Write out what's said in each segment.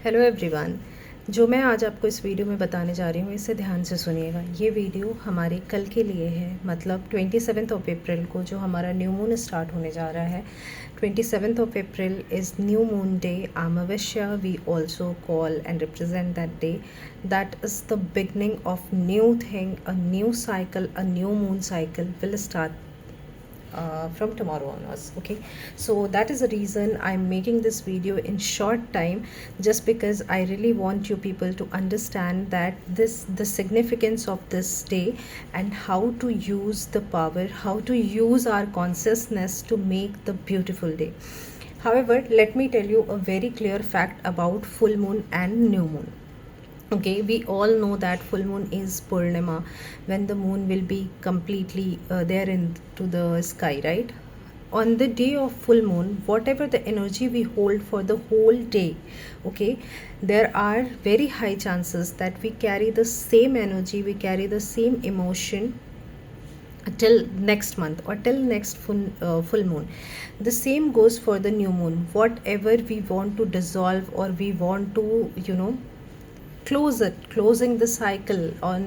Hello everyone. जो मैं आज आपको इस वीडियो में बताने जा रही हूँ इसे ध्यान से सुनिएगा। ये वीडियो हमारे कल के लिए है, मतलब 27th ऑफ अप्रैल को जो हमारा न्यू मून स्टार्ट होने जा रहा है। 27th of April is new moon day, amavasya we also call and represent that day. That is the beginning of new thing, a new cycle, a new moon cycle will start from tomorrow onwards. Okay, so that is the reason I'm making this video in short time, just because I really want you people to understand that the significance of this day and how to use the power, how to use our consciousness to make the beautiful day. However, let me tell you a very clear fact about full moon and new moon. Okay, we all know that full moon is Purnima, when the moon will be completely there into the sky, right? On the day of full moon, whatever the energy we hold for the whole day, okay, there are very high chances that we carry the same energy, we carry the same emotion till next month or till next full moon. The same goes for the new moon. Whatever we want to dissolve or we want to closing the cycle on,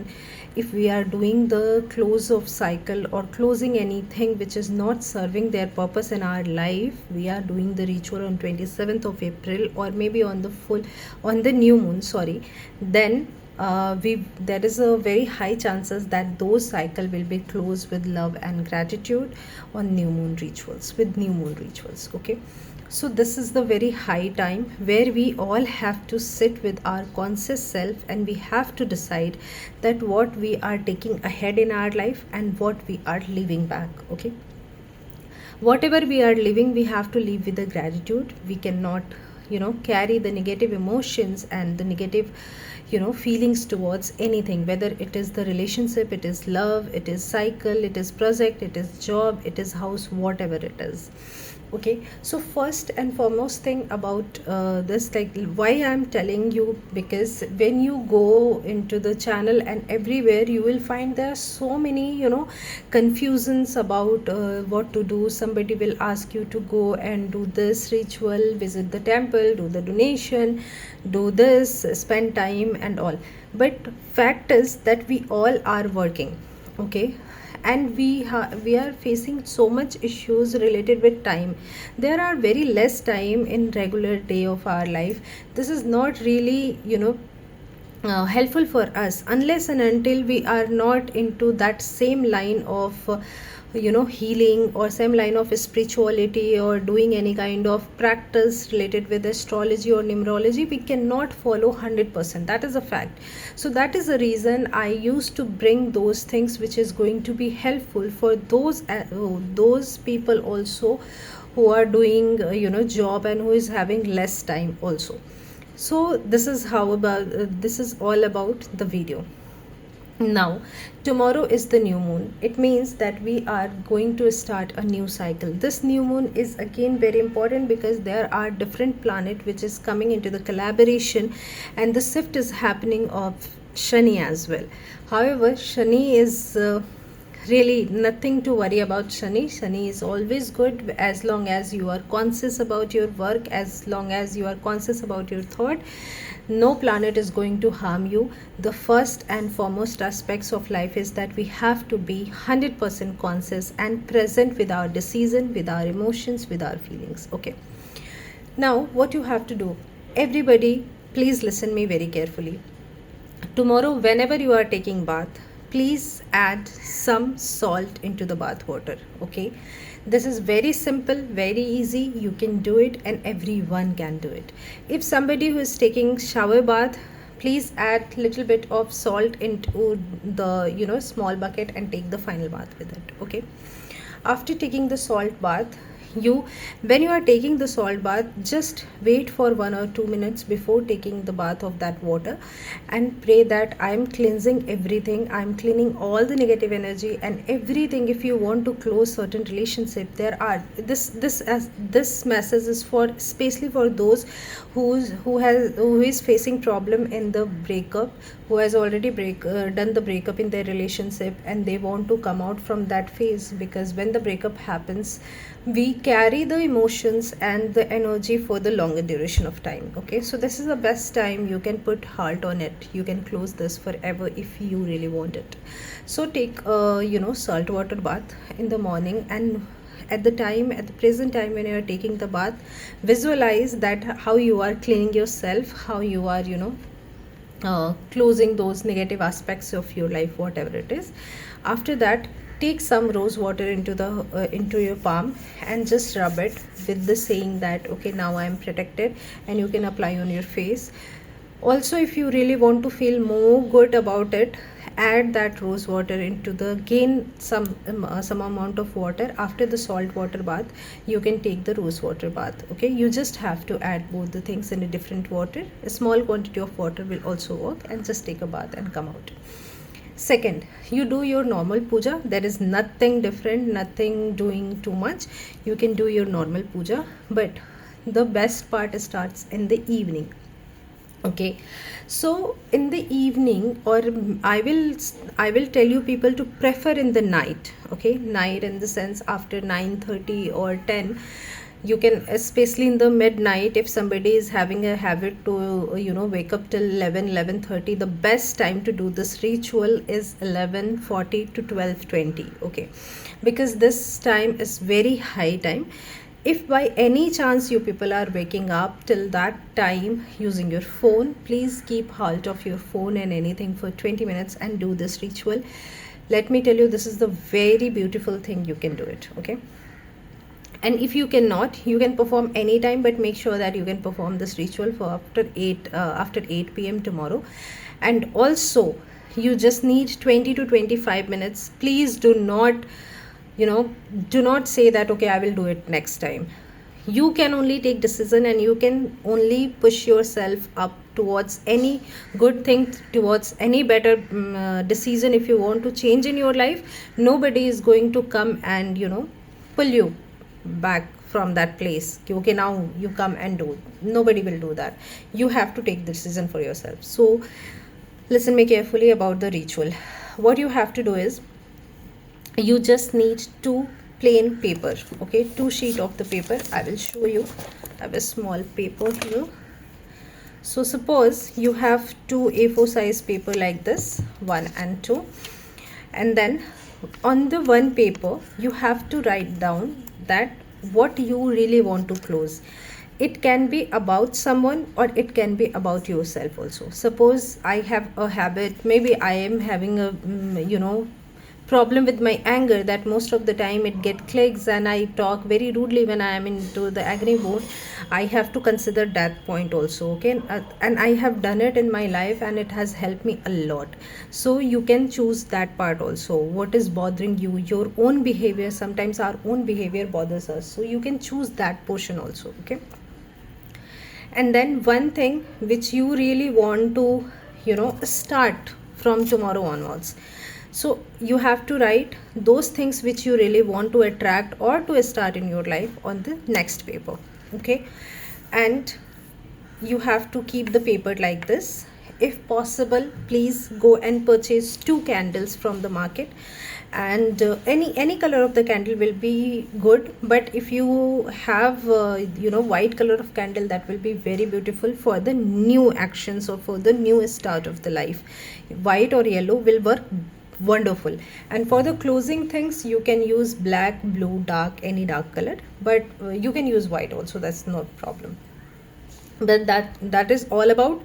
if we are doing the close of cycle or closing anything which is not serving their purpose in our life, we are doing the ritual on 27th of April or maybe on the new moon, sorry, then there is a very high chances that those cycle will be closed with love and gratitude on new moon rituals, with new moon rituals. Okay, so this is the very high time where we all have to sit with our conscious self and we have to decide that what we are taking ahead in our life and what we are leaving back. Okay, whatever we are living, we have to live with the gratitude. We cannot carry the negative emotions and the negative feelings towards anything, whether it is the relationship, it is love, it is cycle, it is project, it is job, it is house, whatever it is. Okay, so first and foremost thing about this, like why I'm telling you, because when you go into the channel and everywhere you will find there are so many confusions about what to do. Somebody will ask you to go and do this ritual, visit the temple, do the donation, do this, spend time and all, but fact is that we all are working. Okay, and we are facing so much issues related with time. There are very less time in regular day of our life. This is not really helpful for us unless and until we are not into that same line of healing or same line of spirituality or doing any kind of practice related with astrology or numerology. We cannot follow 100%, that is a fact. So that is the reason I used to bring those things which is going to be helpful for those people also who are doing job and who is having less time also. So this is how about this is all about the video. Now, tomorrow is the new moon. It means that we are going to start a new cycle. This new moon is again very important because there are different planets which is coming into the collaboration, and the shift is happening of Shani as well. However, Shani is really nothing to worry about. Shani is always good as long as you are conscious about your work, as long as you are conscious about your thought. No planet is going to harm you. The first and foremost aspects of life is that we have to be 100% conscious and present with our decision, with our emotions, with our feelings. Okay, now what you have to do, everybody please listen me very carefully. Tomorrow whenever you are taking bath, please add some salt into the bath water. Okay, this is very simple, very easy, you can do it and everyone can do it. If somebody who is taking shower bath, please add little bit of salt into the small bucket and take the final bath with it. Okay, after taking the salt bath, when you are taking the salt bath, just wait for 1 or 2 minutes before taking the bath of that water and pray that I am cleansing everything, I am cleaning all the negative energy and everything. If you want to close certain relationship, there are this message is for especially for those who is facing problem in the breakup, who has already done the breakup in their relationship and they want to come out from that phase, because when the breakup happens we carry the emotions and the energy for the longer duration of time. Okay, so this is the best time. You can put heart on it, you can close this forever if you really want it. So take salt water bath in the morning, and at the present time when you are taking the bath, visualize that how you are cleaning yourself, how you are closing those negative aspects of your life, whatever it is. After that, take some rose water into your palm and just rub it with the saying that okay, now I am protected, and you can apply on your face. Also, if you really want to feel more good about it, add that rose water into the gain some amount of water. After the salt water bath, you can take the rose water bath. Okay, you just have to add both the things in a different water. A small quantity of water will also work, and just take a bath and come out. Second, you do your normal puja. There is nothing different, nothing doing too much. You can do your normal puja, but the best part starts in the evening. Okay, so in the evening, or I will tell you people to prefer in the night. Okay, night in the sense after 9:30 or 10. You can, especially in the midnight, if somebody is having a habit to wake up till 11:30, the best time to do this ritual is 11:40 to 12:20. Okay, because this time is very high time. If by any chance you people are waking up till that time using your phone, please keep halt of your phone and anything for 20 minutes and do this ritual. Let me tell you, this is the very beautiful thing. You can do it. Okay, and if you cannot, you can perform anytime, but make sure that you can perform this ritual for after 8 p.m. tomorrow. And also, you just need 20 to 25 minutes. Please do not say that okay, I will do it next time. You can only take decision, and you can only push yourself up towards any good thing, towards any better decision. If you want to change in your life, nobody is going to come and pull you back from that place. Okay, now you come and do. Nobody will do that. You have to take the decision for yourself. So listen me carefully about the ritual. What you have to do is, you just need two plain paper. Okay, 2 sheet of the paper. I will show you. I have a small paper here. So suppose you have 2 A4 size paper like this, 1 and 2, and then on the one paper you have to write down that what you really want to close. It can be about someone, or it can be about yourself also. Suppose I have a habit, maybe I am having a problem with my anger, that most of the time it get clicks and I talk very rudely when I am into the angry mood. I have to consider that point also. Okay, and I have done it in my life, and it has helped me a lot. So you can choose that part also. What is bothering you, your own behavior. Sometimes our own behavior bothers us, so you can choose that portion also. Okay, and then one thing which you really want to start from tomorrow onwards. So you have to write those things which you really want to attract or to start in your life on the next paper. Okay, and you have to keep the paper like this. If possible, please go and purchase 2 candles from the market, and any color of the candle will be good. But if you have white color of candle, that will be very beautiful for the new actions or for the new start of the life. White or yellow will work wonderful. And for the closing things, you can use black, blue, dark, any dark color, but you can use white also, that's no problem. But that is all about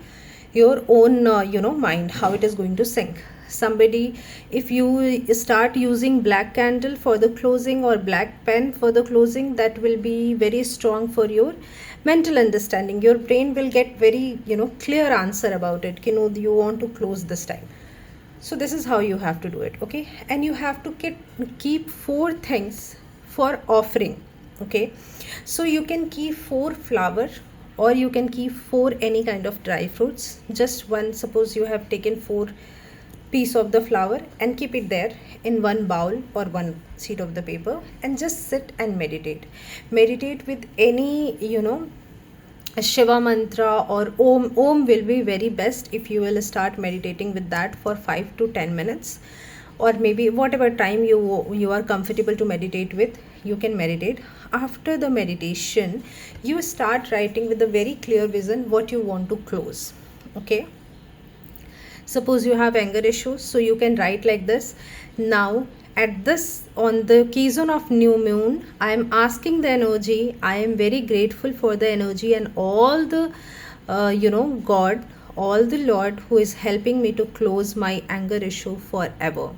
your own mind, how it is going to sync. Somebody, if you start using black candle for the closing or black pen for the closing, that will be very strong for your mental understanding. Your brain will get very clear answer about it. You want to close this time. So this is how you have to do it. Okay, and you have to keep 4 things for offering. Okay, so you can keep 4 flower, or you can keep 4 any kind of dry fruits. Just one, suppose you have taken 4 piece of the flower and keep it there in one bowl or one sheet of the paper, and just sit and meditate with any Shiva mantra or Om will be very best. If you will start meditating with that for 5 to 10 minutes, or maybe whatever time you are comfortable to meditate with, you can meditate. After the meditation, you start writing with a very clear vision what you want to close. Okay, suppose you have anger issues, so you can write like this. Now at this, on the key zone of new moon, I am asking the energy, I am very grateful for the energy and all the God, all the Lord who is helping me to close my anger issue forever.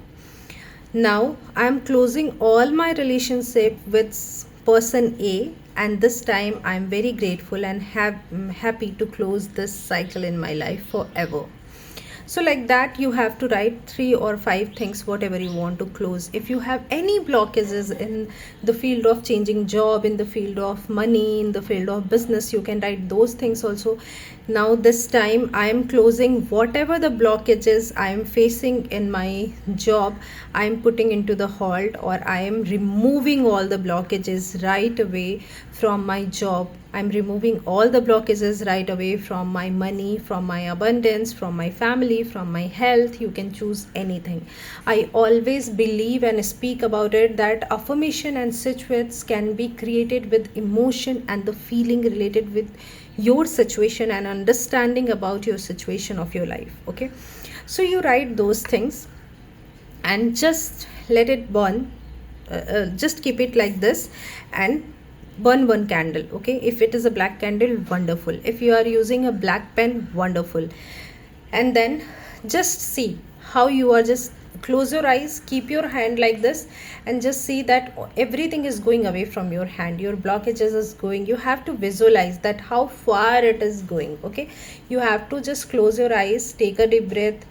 Now I am closing all my relationship with person A, and this time I am very grateful and happy to close this cycle in my life forever. So like that, you have to write 3 or 5 things, whatever you want to close. If you have any blockages in the field of changing job, in the field of money, in the field of business, you can write those things also. Now this time I am closing whatever the blockages I am facing in my job, I am putting into the halt, or I am removing all the blockages right away from my job. I'm removing all the blockages right away from my money, from my abundance, from my family, from my health. You can choose anything. I always believe and speak about it that affirmation and situations can be created with emotion and the feeling related with your situation and understanding about your situation of your life. Okay, so you write those things and just let it burn. Just keep it like this and burn one candle. Okay, if it is a black candle, wonderful. If you are using a black pen, wonderful. And then just see how you are. Just close your eyes, keep your hand like this, and just see that everything is going away from your hand. Your blockages is going. You have to visualize that how far it is going. Okay, you have to just close your eyes, take a deep breath,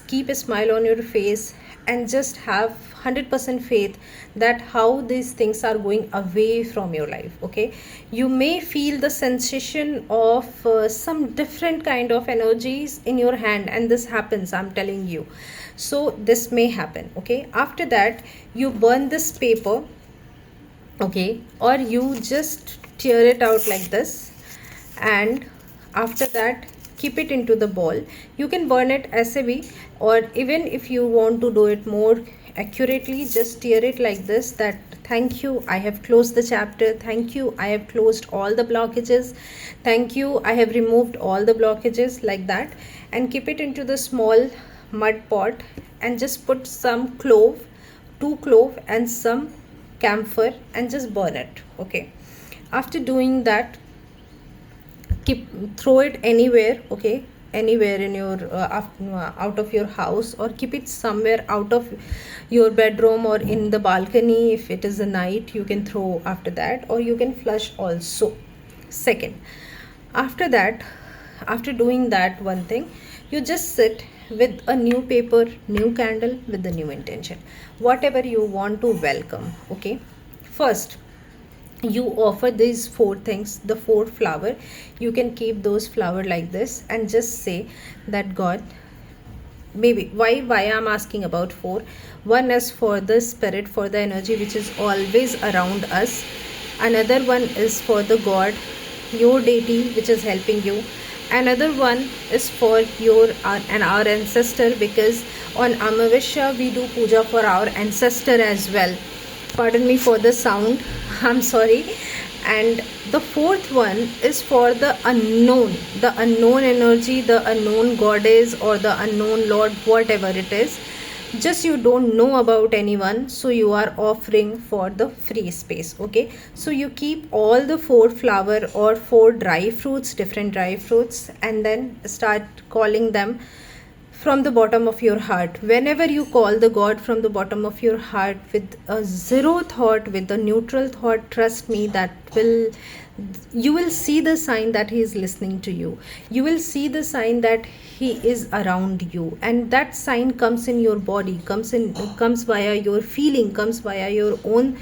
keep a smile on your face, and just have 100% faith that how these things are going away from your life. Okay, you may feel the sensation of some different kind of energies in your hand, and this happens, I'm telling you. So this may happen. Okay, after that you burn this paper. Okay, or you just tear it out like this, and after that keep it into the ball. You can burn it SAV, or even if you want to do it more accurately, just tear it like this, that thank you, I have closed the chapter. Thank you, I have closed all the blockages. Thank you, I have removed all the blockages, like that. And keep it into the small mud pot and just put some clove, 2 clove and some camphor, and just burn it. Okay, after doing that, throw it anywhere. Okay, anywhere in your out of your house, or keep it somewhere out of your bedroom or in the balcony. If it is a night, you can throw after that, or you can flush also. Second, after that, after doing that one thing, you just sit with a new paper, new candle, with the new intention, whatever you want to welcome. Okay, first you offer these 4 things, the 4 flower. You can keep those flower like this and just say that God, maybe why I'm asking about 4. One is for the spirit, for the energy which is always around us. Another one is for the God, your deity which is helping you. Another one is for your and our ancestor, because on Amavasya we do puja for our ancestor as well. Pardon me for the sound, I'm sorry. And the 4th one is for the unknown energy, the unknown goddess or the unknown lord, whatever it is. Just you don't know about anyone, so you are offering for the free space. Okay, so you keep all the 4 flower or 4 dry fruits, different dry fruits, and then start calling them from the bottom of your heart. Whenever you call the God from the bottom of your heart with a zero thought, with a neutral thought, trust me, you will see the sign that he is listening to you. You will see the sign that he is around you, and that sign comes in your body, comes via your feeling, comes via your own,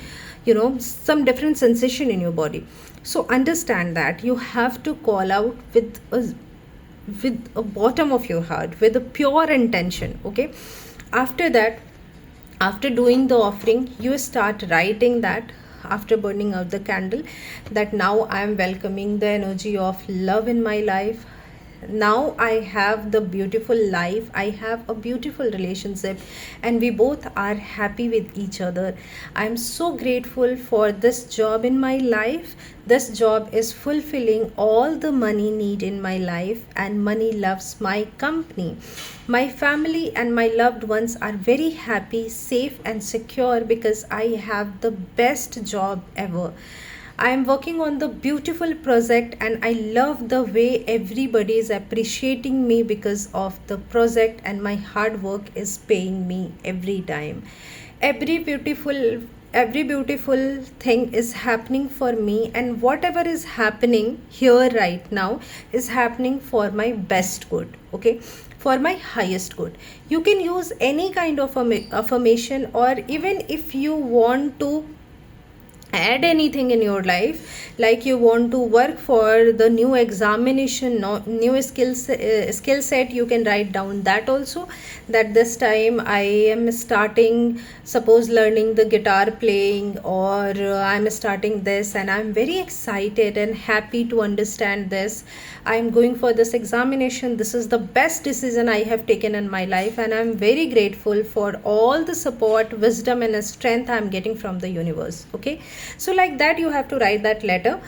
some different sensation in your body. So understand that you have to call out with a bottom of your heart, with a pure intention. Okay, after that, after doing the offering, you start writing that, after burning out the candle, that now I am welcoming the energy of love in my life, now I have the beautiful life, I have a beautiful relationship, and we both are happy with each other. I'm so grateful for this job in my life. This job is fulfilling all the money need in my life, and money loves my company. My family and my loved ones are very happy, safe and secure because I have the best job ever. I am working on the beautiful project, and I love the way everybody is appreciating me because of the project, and my hard work is paying me every time. Every beautiful every beautiful thing is happening for me, and whatever is happening here right now is happening for my best good, okay, for my highest good. You can use any kind of affirmation, or even if you want to add anything in your life, like you want to work for the new examination, no, new skill set, you can write down that also, that this time I am starting, suppose learning the guitar playing, or I'm starting this and I'm very excited and happy to understand this. I'm going for this examination, this is the best decision I have taken in my life, and I'm very grateful for all the support, wisdom and strength I'm getting from the universe, okay. So like that you have to write that letter,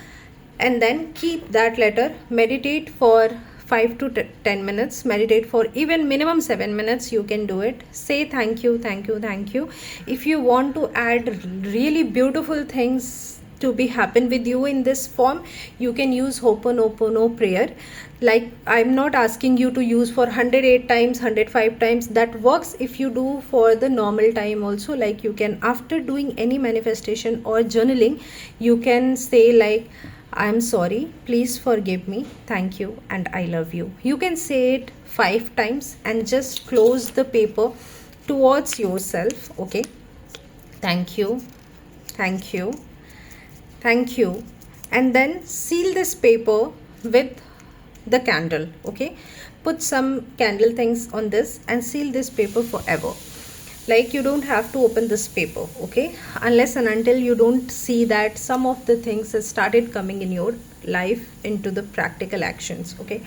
and then keep that letter, meditate for 5 to 10 minutes, meditate for even minimum 7 minutes, you can do it. Say thank you, thank you, thank you. If you want to add really beautiful things to be happen with you in this form, you can use Ho'oponopono prayer. Like, I'm not asking you to use for 108 times, 105 times. That works if you do for the normal time also. Like, you can, after doing any manifestation or journaling, you can say like, I'm sorry, please forgive me, thank you, and I love you. You can say it 5 times and just close the paper towards yourself, okay. Thank you, thank you, thank you, and then seal this paper with the candle, okay. Put some candle things on this and seal this paper forever. Like, you don't have to open this paper, okay, unless and until you don't see that some of the things has started coming in your life into the practical actions, okay.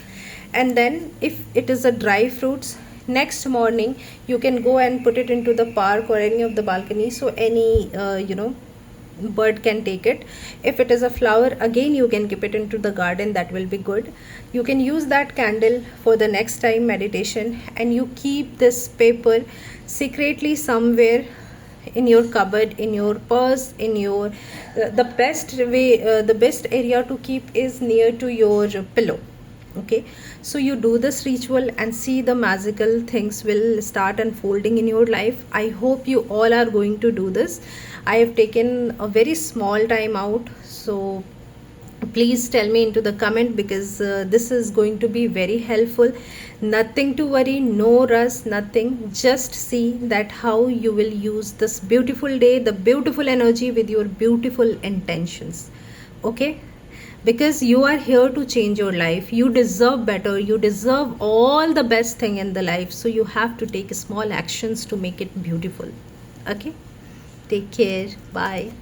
And then if it is a dry fruits, next morning you can go and put it into the park or any of the balcony, so any bird can take it. If it is a flower, again you can keep it into the garden, that will be good. You can use that candle for the next time meditation, and you keep this paper secretly somewhere in your cupboard, in your purse, in your the best area to keep is near to your pillow, okay. So you do this ritual and see the magical things will start unfolding in your life. I hope you all are going to do this. I have taken a very small time out, so please tell me into the comment, because this is going to be very helpful. Nothing to worry, no rush, nothing. Just see that how you will use this beautiful day, the beautiful energy with your beautiful intentions, okay. Because you are here to change your life, you deserve better, you deserve all the best thing in the life, so you have to take small actions to make it beautiful, okay. Take care, bye.